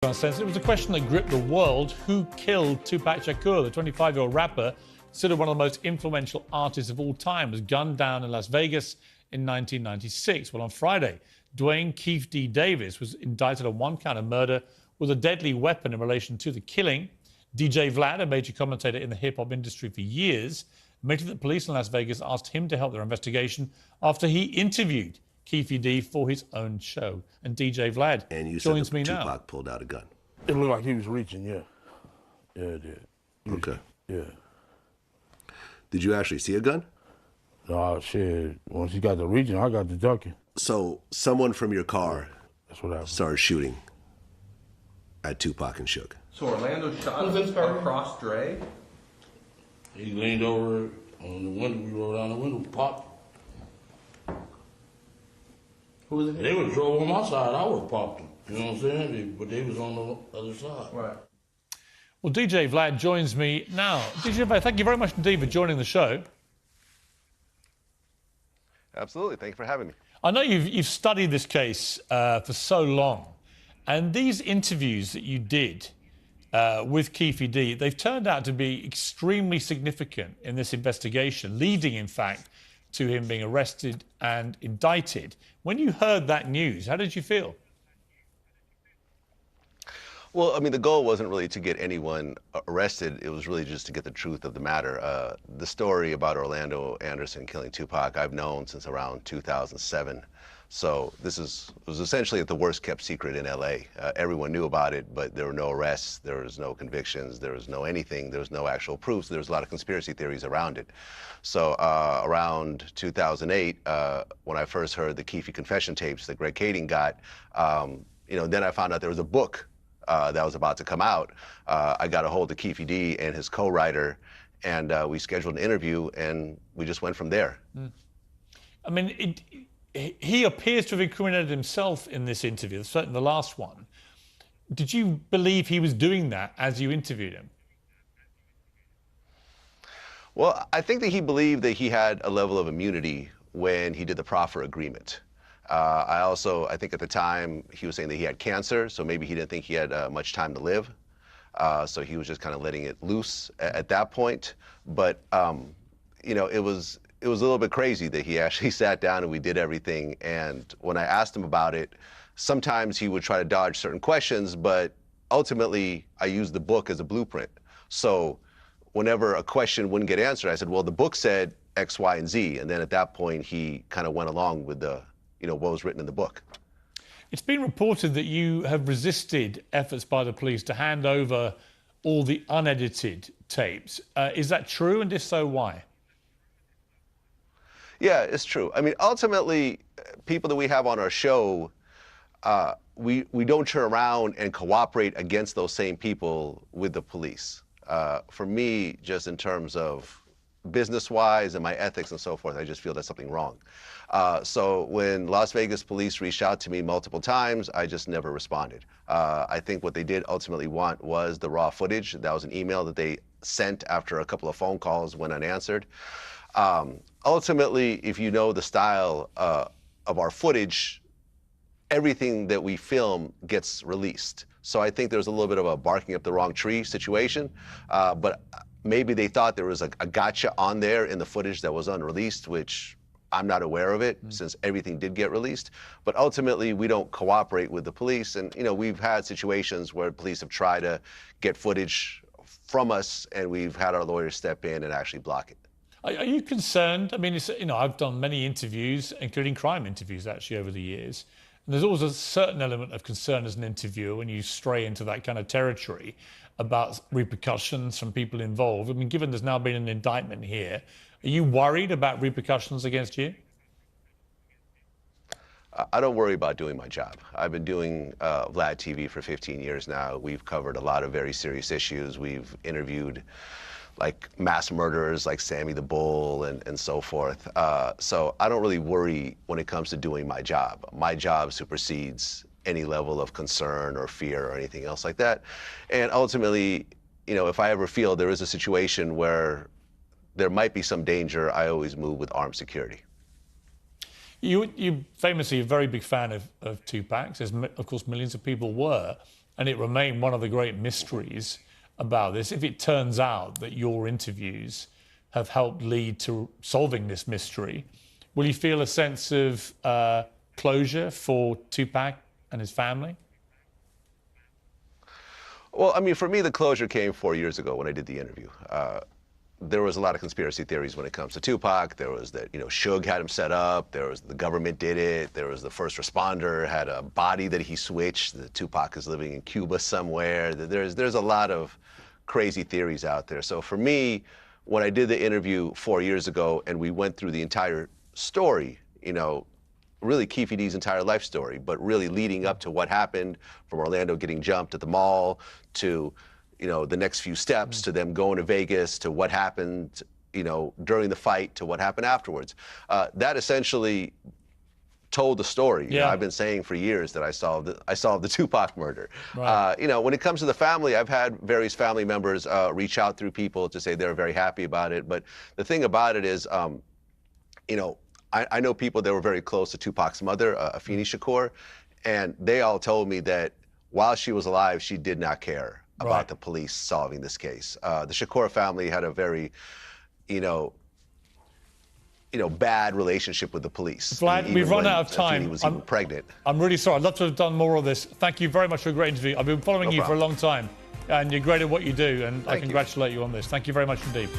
Uncensored. It was a question that gripped the world. Who killed Tupac Shakur? The 25-year-old rapper, considered one of the most influential artists of all time, was gunned down in Las Vegas in 1996. Well, on Friday, Duane Keefe D Davis was indicted on one count of murder with a deadly weapon in relation to the killing. DJ Vlad, a major commentator in the hip-hop industry for years, admitted that police in Las Vegas asked him to help their investigation after he interviewed Keefe D for his own show. And DJ Vlad and you joins said me Tupac now. pulled out a gun. It looked like he was reaching, yeah. Yeah, it did. Okay. Yeah. Did you actually see a gun? No, shit. Once he got the reaching, I got the ducking. So someone from your car That's what happened. started shooting at Tupac and Shook. So Orlando shot across Dre? He leaned over on the window, we rolled down the window, popped. Who was it? They would drove on my side, I would have popped them. You know what I'm saying? But they was on the other side. Right. Well, DJ Vlad joins me now. DJ Vlad, thank you very much indeed for joining the show. Absolutely. Thank you for having me. I know you've studied this case for so long, and these interviews that you did with Keefe D, they've turned out to be extremely significant in this investigation, leading, in fact, to him being arrested and indicted. When you heard that news, how did you feel? Well, I mean, the goal wasn't really to get anyone arrested. It was really just to get the truth of the matter. The story about Orlando Anderson killing Tupac, I've known since around 2007. So it was essentially the worst kept secret in LA. Everyone knew about it, but there were no arrests, there was no convictions, there was no anything, there was no actual proof. So there was a lot of conspiracy theories around it. So around 2008, when I first heard the Keefe confession tapes that Greg Kading got, then I found out there was a book that was about to come out. I got a hold of Keefe D and his co-writer, and we scheduled an interview, and we just went from there. I mean, he appears to have incriminated himself in this interview, certainly the last one. Did you believe he was doing that as you interviewed him? Well, I think that he believed that he had a level of immunity when he did the proffer agreement. I think at the time he was saying that he had cancer, so maybe he didn't think he had much time to live. So he was just kind of letting it loose at that point. But, it was a little bit crazy that he actually sat down and we did everything. And when I asked him about it, sometimes he would try to dodge certain questions, but ultimately I used the book as a blueprint. So whenever a question wouldn't get answered, I said, well, the book said X, Y, and Z. And then at that point, he kind of went along with what was written in the book. It's been reported that you have resisted efforts by the police to hand over all the unedited tapes. Is that true? And if so, why? Yeah, it's true. I mean, ultimately, people that we have on our show, we don't turn around and cooperate against those same people with the police. For me, just in terms of business-wise and my ethics and so forth, I just feel that's something wrong. So when Las Vegas police reached out to me multiple times, I just never responded. I think what they did ultimately want was the raw footage. That was an email that they sent after a couple of phone calls went unanswered. Ultimately, if you know the style of our footage, everything that we film gets released. So I think there's a little bit of a barking up the wrong tree situation, but maybe they thought there was a gotcha on there in the footage that was unreleased, which I'm not aware of it since everything did get released. But ultimately, we don't cooperate with the police. And, we've had situations where police have tried to get footage from us, and we've had our lawyers step in and actually block it. Are you concerned? I mean, I've done many interviews, including crime interviews, actually, over the years. And there's always a certain element of concern as an interviewer when you stray into that kind of territory about repercussions from people involved. I mean, given there's now been an indictment here, are you worried about repercussions against you? I don't worry about doing my job. I've been doing VladTV for 15 years now. We've covered a lot of very serious issues. We've interviewed like mass murderers like Sammy the Bull and so forth. So I don't really worry when it comes to doing my job. My job supersedes any level of concern or fear or anything else like that. And ultimately, if I ever feel there is a situation where there might be some danger, I always move with armed security. You famously a very big fan of Tupac, as of course millions of people were. and it remained one of the great mysteries about this. If it turns out that your interviews have helped lead to solving this mystery, will you feel a sense of closure for Tupac and his family? Well, I mean, for me, the closure came 4 years ago when I did the interview. There was a lot of conspiracy theories when it comes to Tupac. There was that, Suge had him set up. There was the government did it. There was the first responder had a body that he switched. The Tupac is living in Cuba somewhere. There's a lot of crazy theories out there. So for me, when I did the interview 4 years ago and we went through the entire story, really Keefe D's entire life story, but really leading up to what happened from Orlando getting jumped at the mall to the next few steps, to them going to Vegas, to what happened, during the fight, to what happened afterwards. That essentially told the story. Yeah. I've been saying for years that I solved the Tupac murder. Right. When it comes to the family, I've had various family members reach out through people to say they're very happy about it. But the thing about it is, I know people that were very close to Tupac's mother, Afeni Shakur, and they all told me that while she was alive, she did not care about the police solving this case. The Shakur family had a very, bad relationship with the police. Vlad, we've run out of time. Afeni was even pregnant. I'm really sorry. I'd love to have done more of this. Thank you very much for a great interview. I've been following you for a long time, and you're great at what you do, and I congratulate you on this. Thank you very much indeed.